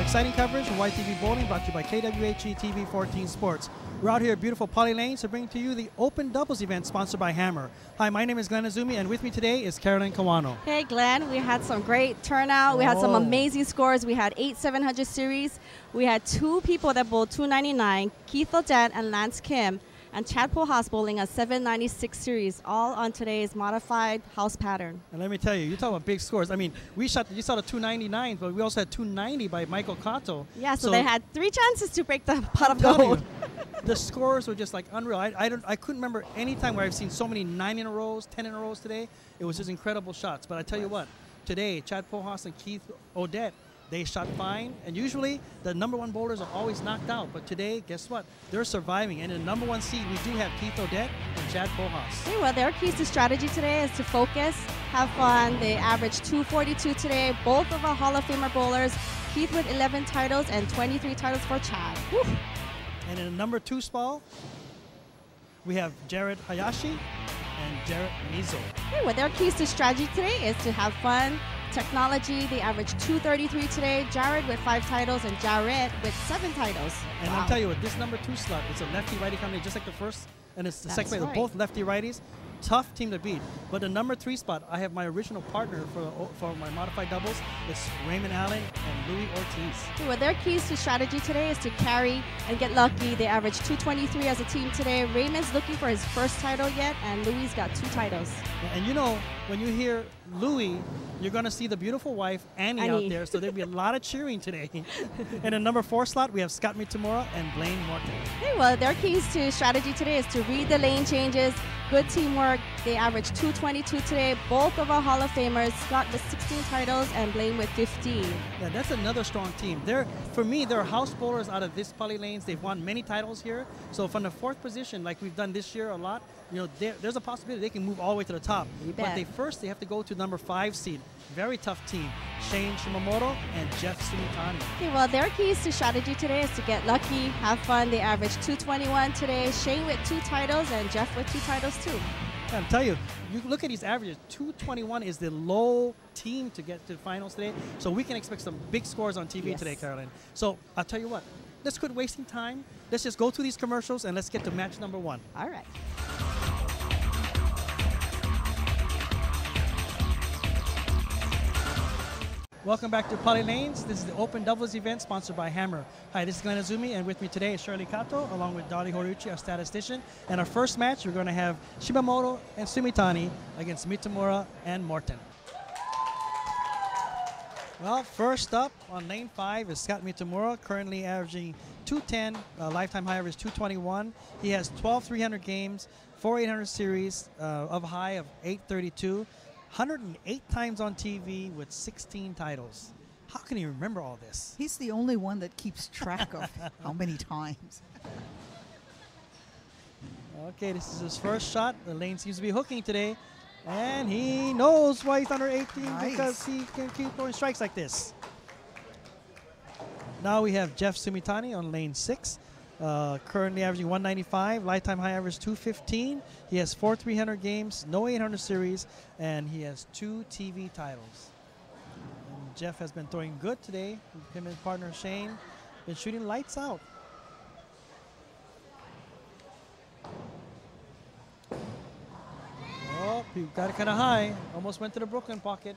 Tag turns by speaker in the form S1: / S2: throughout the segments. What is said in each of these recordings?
S1: Exciting coverage from YTV Bowling, brought to you by KWHE TV 14 Sports. We're out here at beautiful Pali Lanes to bring to you the Open Doubles event sponsored by Hammer. Hi, my name is Glenn Azumi, and with me today is Caroline Kawano.
S2: Hey, Glenn. We had some great turnout. We had some amazing scores. We had 8 700 series. We had 2 people that bowled 299, Keith Odette and Lance Kim, and Chad Pujols bowling a 796 series, all on today's modified house pattern.
S1: And let me tell you, you're talking about big scores. I mean, you saw the 299, but we also had 290 by Michael Kato.
S2: Yeah, so they had 3 chances to break the pot of gold.
S1: The scores were just like unreal. I couldn't remember any time where I've seen so many 9 in a rows, 10 in a rows today. It was just incredible shots. But I tell you what, today, Chad Pujols and Keith Odette, they shot fine, and usually the #1 bowlers are always knocked out. But today, guess what? They're surviving, and in the #1 seed, we do have Keith Odette and Chad Pujols.
S2: Hey, well, their keys to strategy today is to focus, have fun. They averaged 242 today. Both of our Hall of Famer bowlers, Keith with 11 titles and 23 titles for Chad. Woo.
S1: And in the #2 spot, we have Jared Hayashi and Jared Mizo.
S2: Hey, well, their keys to strategy today is to have fun. Technology, they averaged 233 today. Jared with 5 titles and Jared with 7 titles.
S1: And I'll tell you what, this #2 slot, it's a lefty-righty combination, just like the first, and it's the second. They're both lefty-righties. Tough team to beat. But the #3 spot, I have my original partner for my modified doubles. It's Raymond Allen and Louis Ortiz.
S2: Well, their keys to strategy today is to carry and get lucky. They averaged 223 as a team today. Raymond's looking for his first title yet, and Louis got 2 titles.
S1: And you know, when you hear Louis, you're going to see the beautiful wife, Annie, out there. So there'll be a lot of cheering today. And in #4 slot, we have Scott Mitamura and Blaine Morton.
S2: Hey, well, their keys to strategy today is to read the lane changes. Good teamwork. They averaged 222 today. Both of our Hall of Famers, Scott with 16 titles and Blaine with 15.
S1: Yeah, that's another strong team. For me, they're house bowlers out of this Pali Lanes. They've won many titles here. So from the 4th position, like we've done this year a lot, you know, there's a possibility they can move all the way to the top. But they have to go to #5 seed. Very tough team. Shane Shimamoto and Jeff Sumitani.
S2: Okay, well, their keys to strategy today is to get lucky, have fun. They averaged 221 today. Shane with 2 titles and Jeff with 2 titles too.
S1: Yeah, I'll tell you, you look at these averages. 221 is the low team to get to the finals today. So we can expect some big scores on TV today, Caroline. So I'll tell you what, let's quit wasting time. Let's just go through these commercials and let's get to match #1.
S2: All right.
S1: Welcome back to Pali Lanes. This is the Open Doubles event sponsored by Hammer. Hi, this is Glenn Azumi, and with me today is Shirley Kato, along with Dolly Horiuchi, our statistician. And our first match, we're going to have Shimamoto and Sumitani against Mitamura and Morton. Well, first up on lane 5 is Scott Mitamura, currently averaging 210, lifetime high average 221. He has 12 300 games, 4 800 series of high of 832. 108 times on TV with 16 titles. How can he remember all this?
S3: He's the only one that keeps track of how many times.
S1: Okay, this is his first shot. The lane seems to be hooking today. And he knows why he's under 18 because he can keep throwing strikes like this. Now we have Jeff Sumitani on lane 6. Currently averaging 195, lifetime high average 215. He has 4 300 games, no 800 series, and he has 2 TV titles. And Jeff has been throwing good today. Him and partner Shane been shooting lights out. Oh, he got it kind of high. Almost went to the Brooklyn pocket.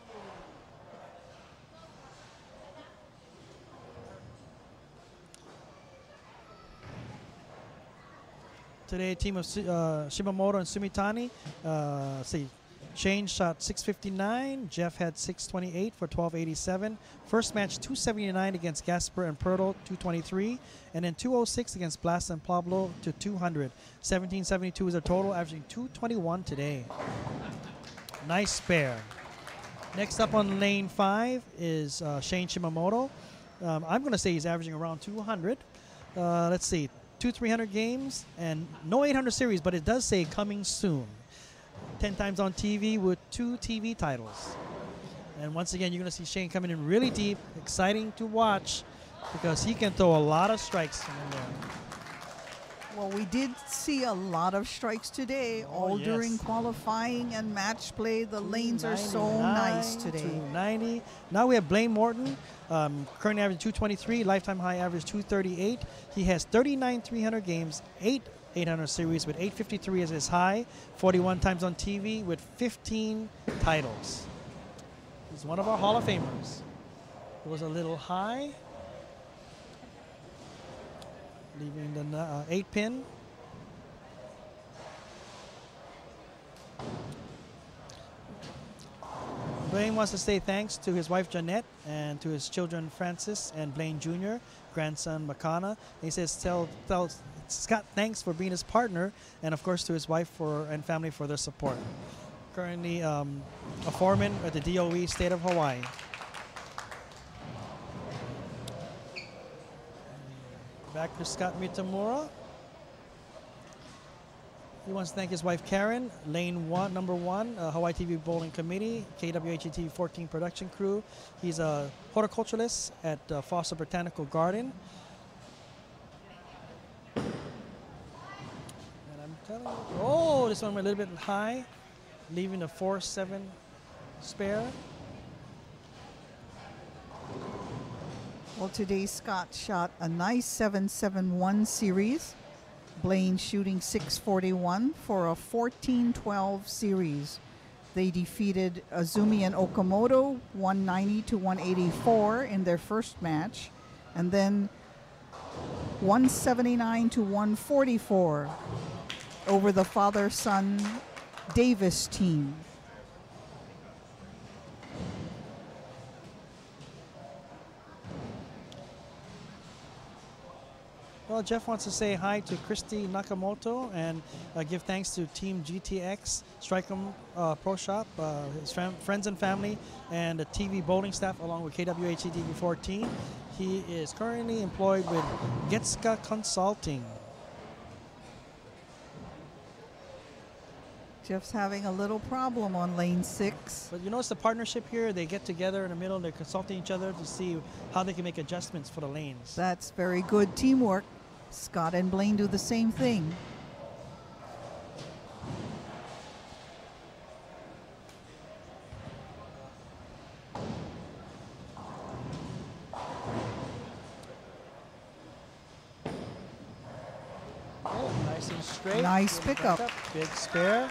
S1: Today, team of Shimamoto and Sumitani. Shane shot 659. Jeff had 628 for 1287. First match 279 against Gasper and Pirtle, 223. And then 206 against Blas and Pablo to 200. 1772 is a total, averaging 221 today. Nice spare. Next up on lane 5 is Shane Shimamoto. I'm going to say he's averaging around 200. Let's see. 2 300 games and no 800 series, but it does say coming soon. 10 times on TV with 2 TV titles. And once again, you're going to see Shane coming in really deep. Exciting to watch because he can throw a lot of strikes from in there.
S3: Well, we did see a lot of strikes today, all during qualifying and match play. The lanes are so nice today.
S1: 290. Now we have Blaine Morton, current average 223, lifetime high average 238. He has 39 300 games, 8 800 series with 853 as his high, 41 times on TV with 15 titles. He's one of our Hall of Famers. It was a little high, leaving the 8 pin. Blaine wants to say thanks to his wife Jeanette and to his children Francis and Blaine Jr., grandson Makana. He says tell Scott thanks for being his partner, and of course to his wife and family for their support. Currently a foreman at the DOE state of Hawaii. Back to Scott Mitamura. He wants to thank his wife Karen, Lane 1, number 1, Hawaii TV Bowling Committee, KWHT 14 production crew. He's a horticulturalist at Foster Botanical Garden. And I'm telling you, oh, this one went a little bit high, leaving the 4-7 spare.
S3: Well, today Scott shot a nice 771 series. Blaine shooting 641 for a 14-12 series. They defeated Azumi and Okamoto 190 to 184 in their first match, and then 179 to 144 over the father-son Davis team.
S1: Well, Jeff wants to say hi to Christy Nakamoto and give thanks to Team GTX, Strike'em Pro Shop, his friends and family, and the TV bowling staff along with KWHT TV 14. He is currently employed with Getska Consulting.
S3: Jeff's having a little problem on lane 6.
S1: But you notice the partnership here, they get together in the middle, they're consulting each other to see how they can make adjustments for the lanes.
S3: That's very good teamwork. Scott and Blaine do the same thing.
S1: Oh, nice and straight.
S3: Nice pickup.
S1: Big spare.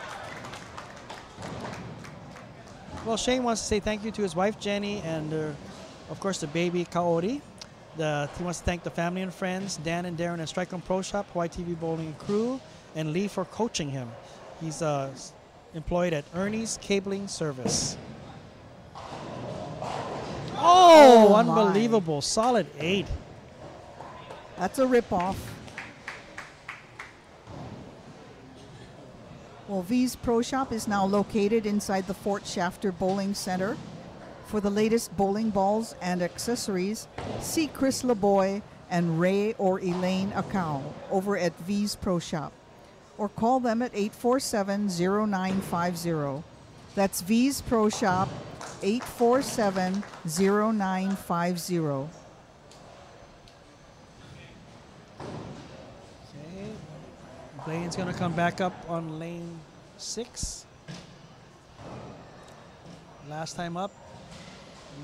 S1: Well, Shane wants to say thank you to his wife Jenny and of course the baby Kaori. He wants to thank the family and friends, Dan and Darren at Strike'em Pro Shop, Hawaii TV Bowling Crew, and Lee for coaching him. He's employed at Ernie's Cabling Service. Oh, unbelievable. My. Solid 8.
S3: That's a ripoff. Well, V's Pro Shop is now located inside the Fort Shafter Bowling Center. For the latest bowling balls and accessories, see Chris LeBoy and Ray or Elaine Akau over at V's Pro Shop, or call them at 847-0950. That's V's Pro Shop, 847-0950.
S1: Okay, Blaine's gonna come back up on lane 6. Last time up,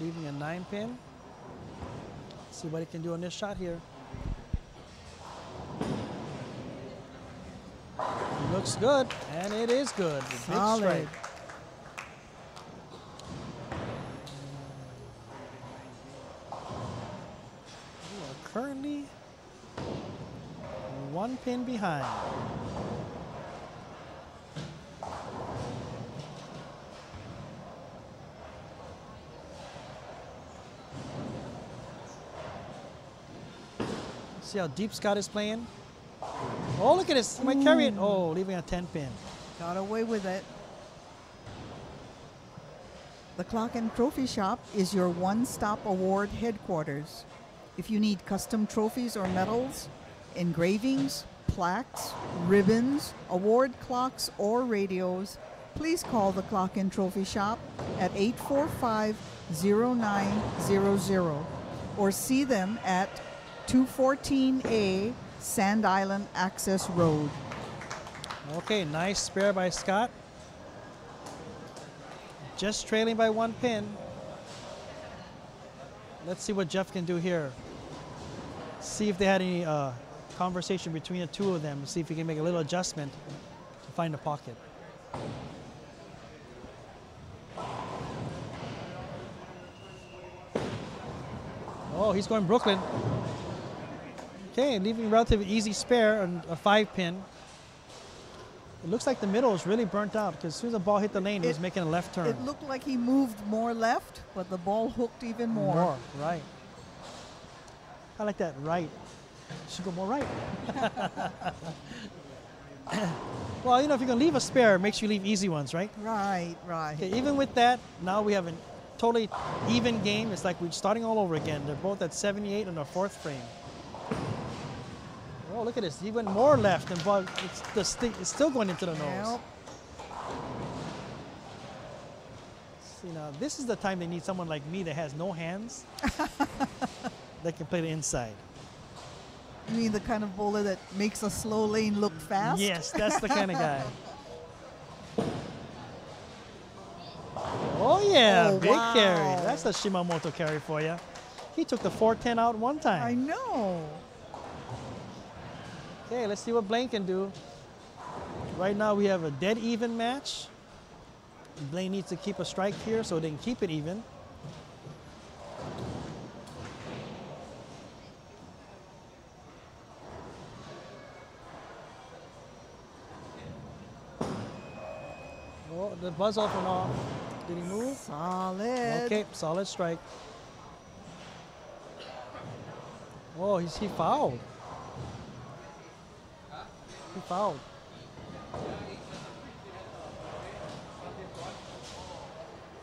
S1: leaving a 9 pin. Let's see what he can do on this shot here. Looks good, and it is good. Big strike. We are currently 1 pin behind. See how deep Scott is playing? Oh, look at this. He might carry it. Oh, leaving a 10 pin.
S3: Got away with it. The Clock and Trophy Shop is your one-stop award headquarters. If you need custom trophies or medals, engravings, plaques, ribbons, award clocks, or radios, please call the Clock and Trophy Shop at 845-0900 or see them at 214A Sand Island Access Road.
S1: Okay, nice spare by Scott. Just trailing by 1 pin. Let's see what Jeff can do here. See if they had any conversation between the two of them. See if he can make a little adjustment to find a pocket. Oh, he's going Brooklyn. Okay, leaving relatively easy spare on a 5 pin. It looks like the middle is really burnt out because as soon as the ball hit the lane, he was making a left turn.
S3: It looked like he moved more left, but the ball hooked even more.
S1: More, right. I like that, right. Should go more right. Well, you know, if you're going to leave a spare, make sure you leave easy ones, right?
S3: Right, right.
S1: Okay, even with that, now we have a totally even game. It's like we're starting all over again. They're both at 78 on the 4th frame. Oh, look at this. He went more left, and but it's still going into the nose.
S3: Yep.
S1: See, now, this is the time they need someone like me that has no hands that can play the inside.
S3: You mean the kind of bowler that makes a slow lane look fast?
S1: Yes, that's the kind of guy. Oh, yeah,
S3: Oh,
S1: big
S3: wow.
S1: carry. That's a Shimamoto carry for you. He took the 410 out one time.
S3: I know.
S1: Okay, let's see what Blaine can do. Right now we have a dead even match. Blaine needs to keep a strike here so they can keep it even. Oh, the buzz off and off. Did he move?
S3: Solid.
S1: Okay, solid strike. Oh, he fouled. He fouled.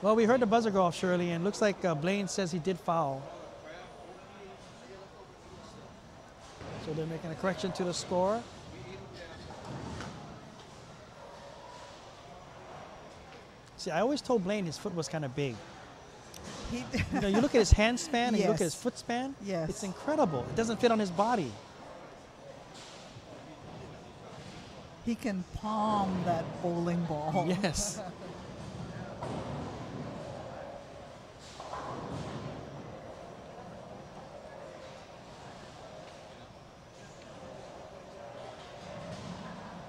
S1: Well, we heard the buzzer go off, Shirley, and looks like Blaine says he did foul. So they're making a correction to the score. See, I always told Blaine his foot was kind of big. You know, you look at his hand span and you look at his
S3: Yes.
S1: foot span.
S3: Yes.
S1: It's incredible. It doesn't fit on his body.
S3: He can palm that bowling ball.
S1: Yes.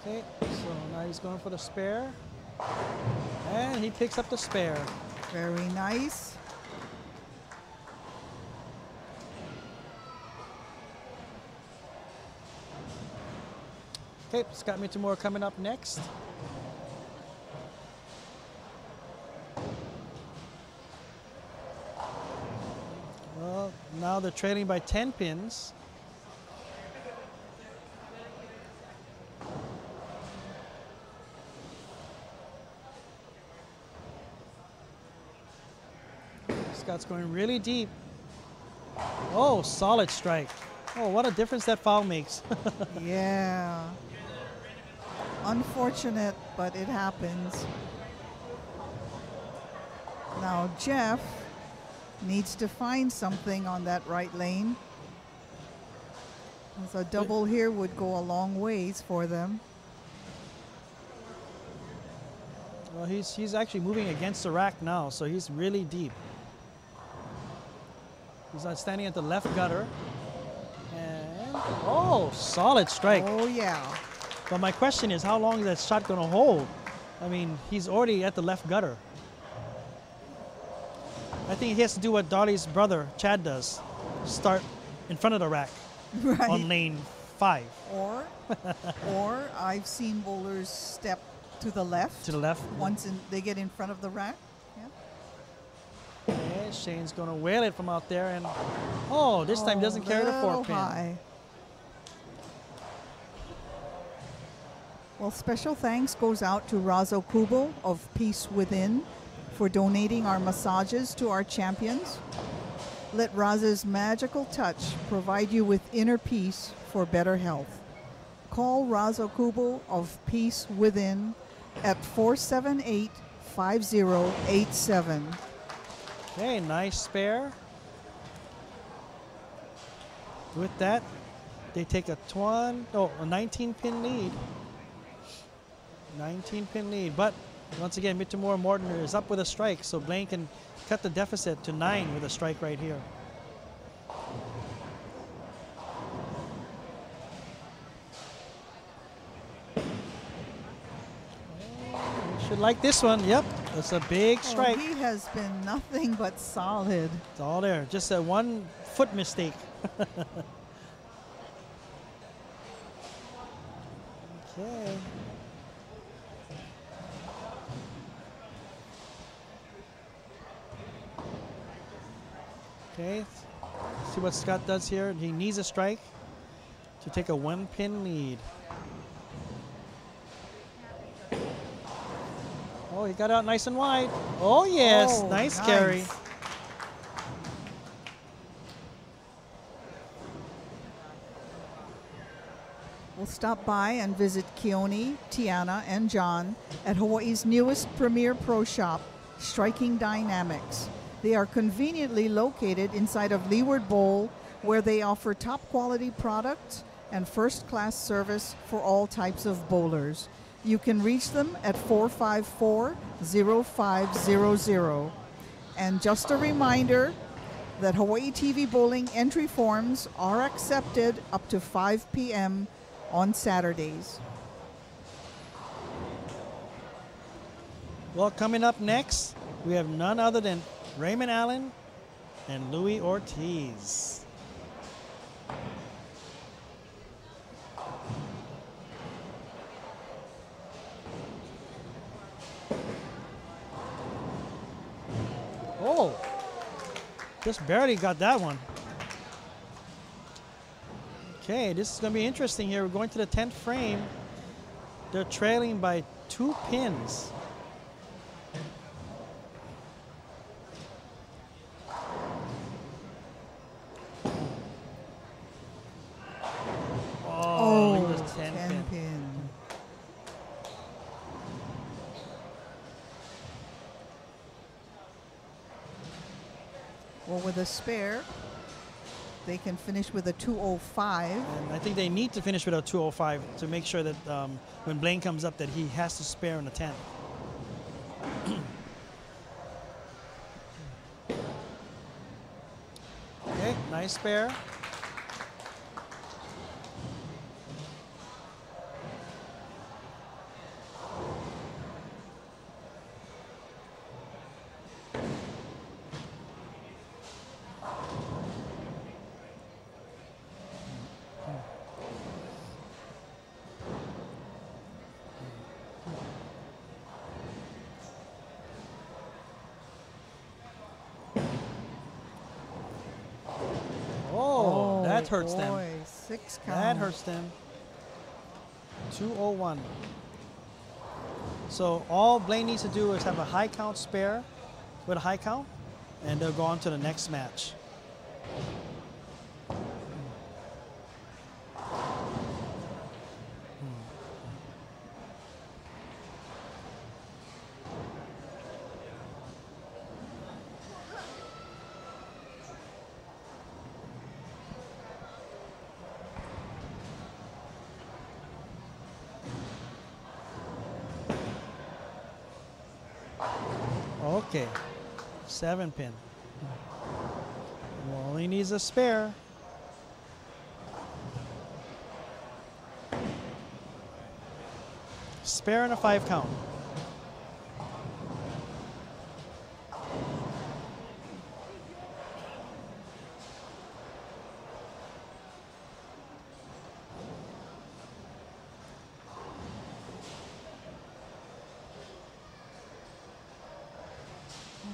S1: Okay, so now he's going for the spare. And he picks up the spare.
S3: Very nice.
S1: Okay, Scott Mittamura coming up next. Well, now they're trailing by 10 pins. Scott's going really deep. Oh, solid strike. Oh, what a difference that foul makes.
S3: Yeah. Unfortunate, but it happens. Now Jeff needs to find something on that right lane. So a double here would go a long ways for them.
S1: Well, he's actually moving against the rack now, so he's really deep. He's standing at the left gutter. And, oh, solid strike.
S3: Oh, yeah.
S1: But my question is, how long is that shot going to hold? I mean, he's already at the left gutter. I think he has to do what Dolly's brother, Chad, does. Start in front of the rack
S3: Right.
S1: on lane 5.
S3: Or I've seen bowlers step to the left.
S1: To the left.
S3: Once they get in front of the rack. Yeah.
S1: Okay, Shane's going to whale it from out there. And, oh, this time doesn't carry the 4 pin.
S3: High. Well, special thanks goes out to Razo Kubo of Peace Within for donating our massages to our champions. Let Raza's magical touch provide you with inner peace for better health. Call Razo Kubo of Peace Within at 478-5087.
S1: Okay, nice spare. With that, They take a 19 pin lead. 19 pin lead. But once again, Mitamura Morton is up with a strike, so Blaine can cut the deficit to 9 with a strike right here. Should like this one. Yep, that's a big strike.
S3: He has been nothing but solid.
S1: It's all there. Just a 1 foot mistake. Okay. Okay. See what Scott does here. He needs a strike to take a 1 pin lead. Oh, he got out nice and wide. Oh, yes.
S3: Oh,
S1: nice carry.
S3: We'll stop by and visit Keone, Tiana, and John at Hawaii's newest premier pro shop, Striking Dynamics. They are conveniently located inside of Leeward Bowl, where they offer top quality products and first-class service for all types of bowlers. You can reach them at 454-0500. And just a reminder that Hawaii TV Bowling entry forms are accepted up to 5 p.m. on Saturdays.
S1: Well, coming up next, we have none other than Raymond Allen and Louis Ortiz. Oh, just barely got that one. Okay, this is going to be interesting here. We're going to the 10th frame. They're trailing by 2 pins. Oh, he was 10 pin.
S3: Well, with a spare, they can finish with a 205.
S1: And I think they need to finish with a 205 to make sure that when Blaine comes up that he has to spare in the 10th. Okay, nice spare. That hurts them.
S3: 6 count.
S1: That hurts them. 201. So all Blaine needs to do is have a high count spare with a high count, and they'll go on to the next match. Okay, 7 pin. Well, he needs a spare. Spare and a 5 count.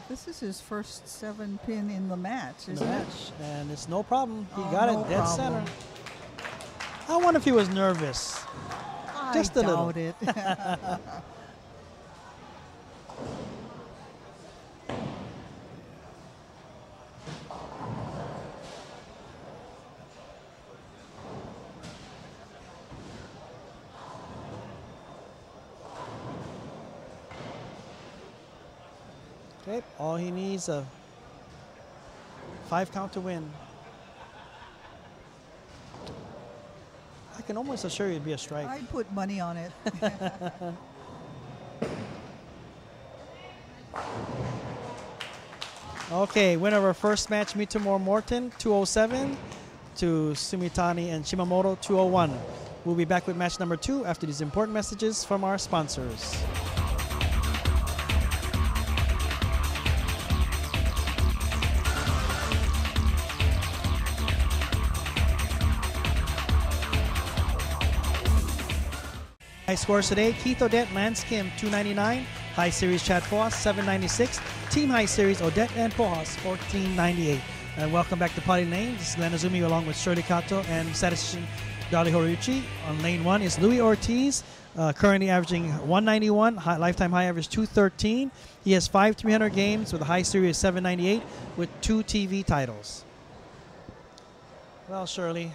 S3: This is his first 7 pin in the match, isn't it?
S1: And it's no problem. He
S3: Oh,
S1: got
S3: no
S1: it dead
S3: problem.
S1: center. I wonder if he was nervous. Just a little.
S3: doubt it.
S1: Okay, all he needs a 5 count to win. can almost assure you it'd be a strike.
S3: I'd put money on it.
S1: Okay, winner of our first match, Mitomor Morton, 207 to Sumitani and Shimamoto, 201. We'll be back with match number 2 after these important messages from our sponsors. High scores today, Keith Odette, Lance Kim, 299. High series, Chad Pohas, 796. Team high series, Odette and Pohas, 1498. And welcome back to Pali Lane. This is Len Azumi along with Shirley Kato and statistician Dali Horiuchi. On lane 1 is Louis Ortiz, currently averaging 191, lifetime high average 213. He has 5 300 games with a high series 798 with 2 TV titles. Well, Shirley,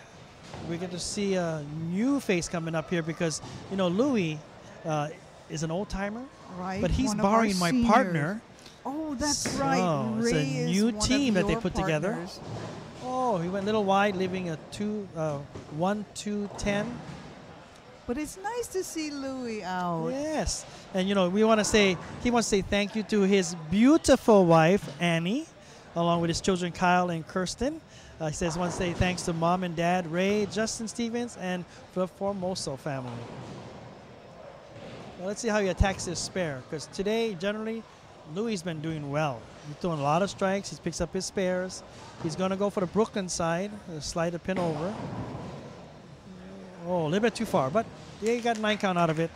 S1: we get to see a new face coming up here because, you know, Louis is an old timer,
S3: Right.
S1: but he's
S3: one of our
S1: borrowing my
S3: seniors.
S1: partner.
S3: Oh, that's
S1: So,
S3: right.
S1: it's a
S3: Ray
S1: new
S3: is one
S1: team
S3: of
S1: that they
S3: your
S1: put together.
S3: partners.
S1: Oh, he went a little wide, leaving a 1 2 10.
S3: But it's nice to see Louis out.
S1: Yes, and you know he wants to say thank you to his beautiful wife Annie, along with his children Kyle and Kirsten. He says he wants to say thanks to mom and dad Ray, Justin Stevens, and the Formoso family. Well, let's see how he attacks this spare, because today generally Louis has been doing well. He's doing a lot of strikes. He picks up his spares. He's going to go for the Brooklyn side, slide the pin over. Oh, a little bit too far, but yeah, he got 9 count out of it.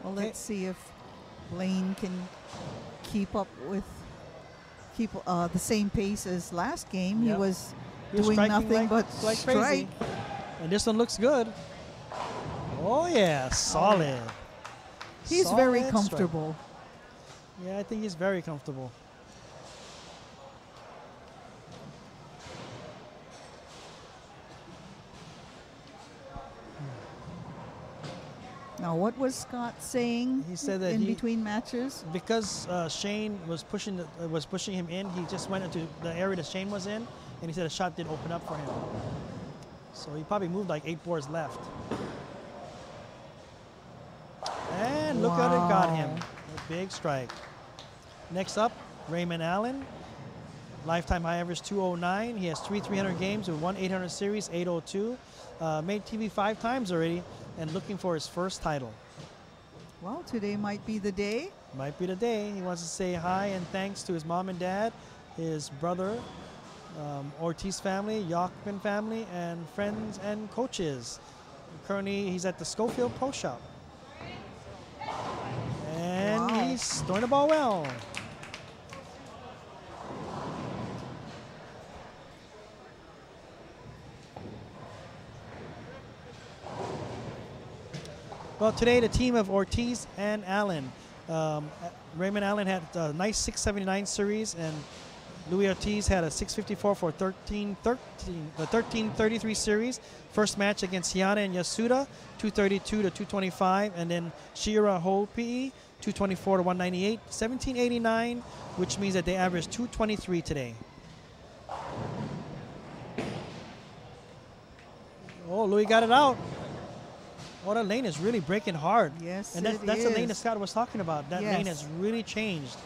S3: Well, let's see if Blaine can keep the same pace as last game.
S1: Yep.
S3: He was
S1: He was
S3: doing
S1: striking
S3: nothing but
S1: like
S3: strike.
S1: crazy. And this one looks good. Oh yeah, solid.
S3: He's very
S1: Solid
S3: comfortable.
S1: strike. Yeah, I think he's very comfortable.
S3: Now, what was Scott saying
S1: He said that
S3: in
S1: he-
S3: between matches?
S1: Because Shane was pushing him in, he just went into the area that Shane was in, and he said a shot did open up for him. So he probably moved like 8 boards left. And look at it, got him. A big strike. Next up, Raymond Allen. Lifetime high average 209. He has 3 300 games with 1 800 series, 802. Made TV 5 times already and looking for his first title.
S3: Well, today might be the day.
S1: Might be the day. He wants to say hi and thanks to his mom and dad, his brother, Ortiz family, Yachman family, and friends and coaches. Currently, he's at the Schofield Pro Shop. And
S3: Wow.
S1: he's throwing the ball well. Well, today the team of Ortiz and Allen. Raymond Allen had a nice 679 series, and Louis Ortiz had a 654 for 1333 series. First match against Hiana and Yasuda, 232 to 225, and then Shira Hopi, 224 to 198, 1789, which means that they averaged 223 today. Oh, Louis got it out. Oh, that lane is really breaking hard.
S3: Yes,
S1: and
S3: it
S1: that's the lane
S3: is.
S1: that Scott was talking about. That lane
S3: Yes.
S1: has really changed.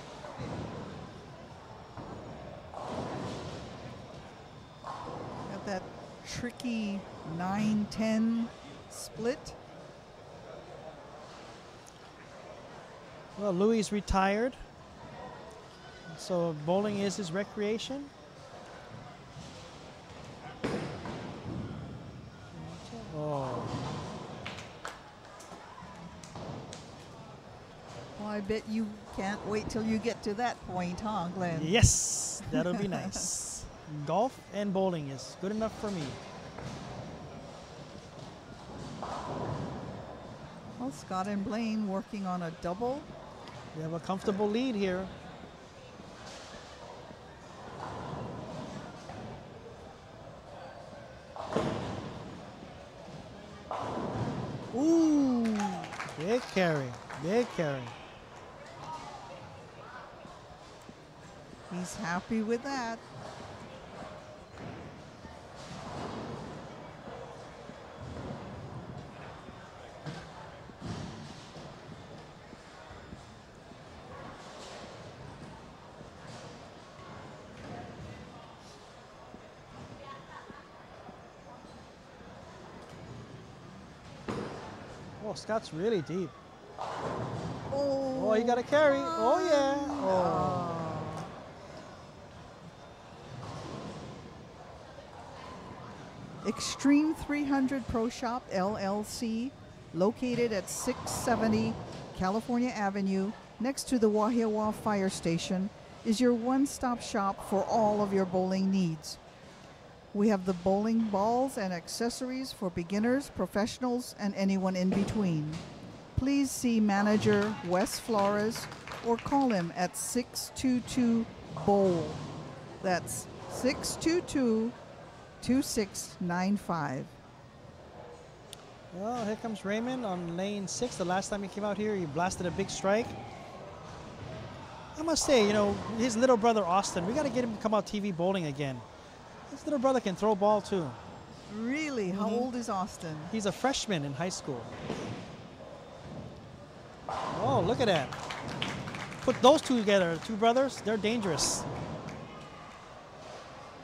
S3: Got that tricky 9-10 split.
S1: Well, Louis is retired, so bowling is his recreation. Oh,
S3: Well, I bet you can't wait till you get to that point, huh, Glenn?
S1: yes, that'll be nice. Golf and bowling is good enough for me.
S3: Well, Scott and Blaine working on a double.
S1: We have a comfortable lead here. Big carry. Big carry.
S3: He's happy with that.
S1: Oh, Scott's really deep.
S3: Oh,
S1: Oh, he got a carry. Oh, yeah. Oh.
S3: Extreme 300 Pro Shop LLC, located at 670 California Avenue, next to the Wahiawa Fire Station, is your one-stop shop for all of your bowling needs. We have the bowling balls and accessories for beginners, professionals, and anyone in between. Please see manager Wes Flores or call him at 622-BOWL. That's 622-2695.
S1: Well, here comes Raymond on lane 6. The last time he came out here, he blasted a big strike. I must say, you know, his little brother Austin, we got to get him to come out TV bowling again. His little brother can throw ball too.
S3: Really? How old is Austin?
S1: He's a freshman in high school. Oh, look at that. Put those two together, two brothers, they're dangerous.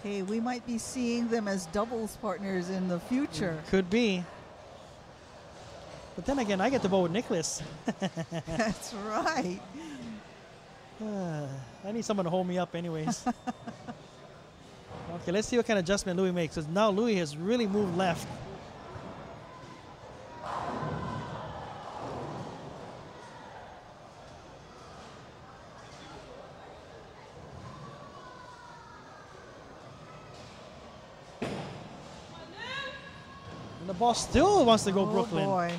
S3: Hey, we might be seeing them as doubles partners in the future.
S1: Could be. But then again, I get to bowl with Nicholas.
S3: That's right.
S1: I need someone to hold me up anyways. Okay, let's see what kind of adjustment Louis makes. Because now Louis has really moved left. And the ball still wants to go Brooklyn.
S3: Oh boy.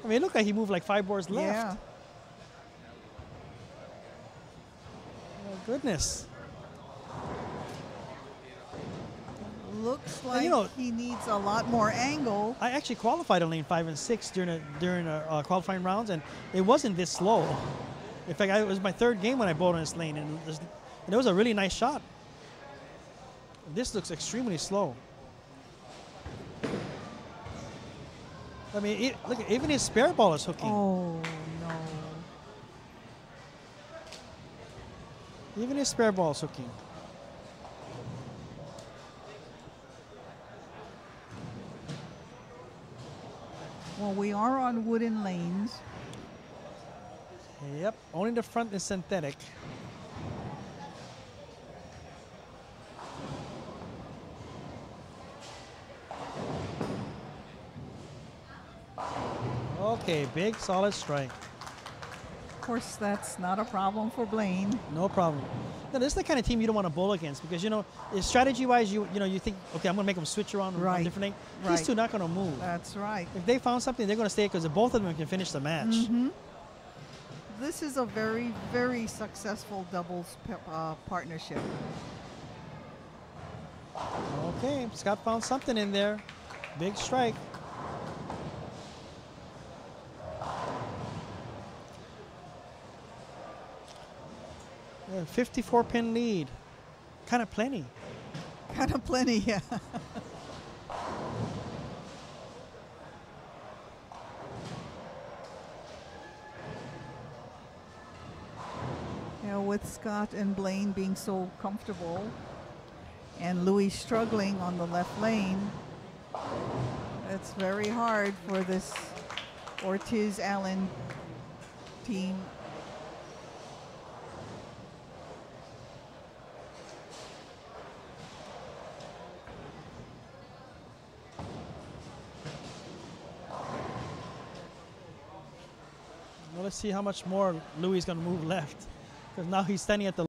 S1: I mean, it looked like he moved like 5 boards left.
S3: Yeah.
S1: Oh, goodness.
S3: Looks like
S1: you know,
S3: he needs a lot more angle.
S1: I actually qualified on lane 5 and 6 during qualifying rounds, and it wasn't this slow. In fact, it was my 3rd game when I bowled on this lane, and it was a really nice shot. This looks extremely slow. I mean, look, even his spare ball is hooking.
S3: Oh, no.
S1: Even his spare ball is hooking.
S3: Well, we are on wooden lanes.
S1: Yep, only the front is synthetic. Okay, big solid strike.
S3: Of course, that's not a problem for Blaine.
S1: No problem. Now, this is the kind of team you don't want to bowl against because, you know, strategy-wise, you think, okay, I'm going to make them switch around on
S3: Right.
S1: different thing.
S3: Right.
S1: These two not going to move.
S3: That's right.
S1: If they found something, they're going to stay because both of them can finish the match.
S3: This is a very, very successful doubles partnership.
S1: Okay, Scott found something in there. Big strike. Yeah, 54-pin lead. Kind of plenty.
S3: Kind of plenty, yeah. With Scott and Blaine being so comfortable and Louis struggling on the left lane, it's very hard for this Ortiz-Allen team.
S1: Well, let's see how much more Louis is going to move left. Because now he's standing at the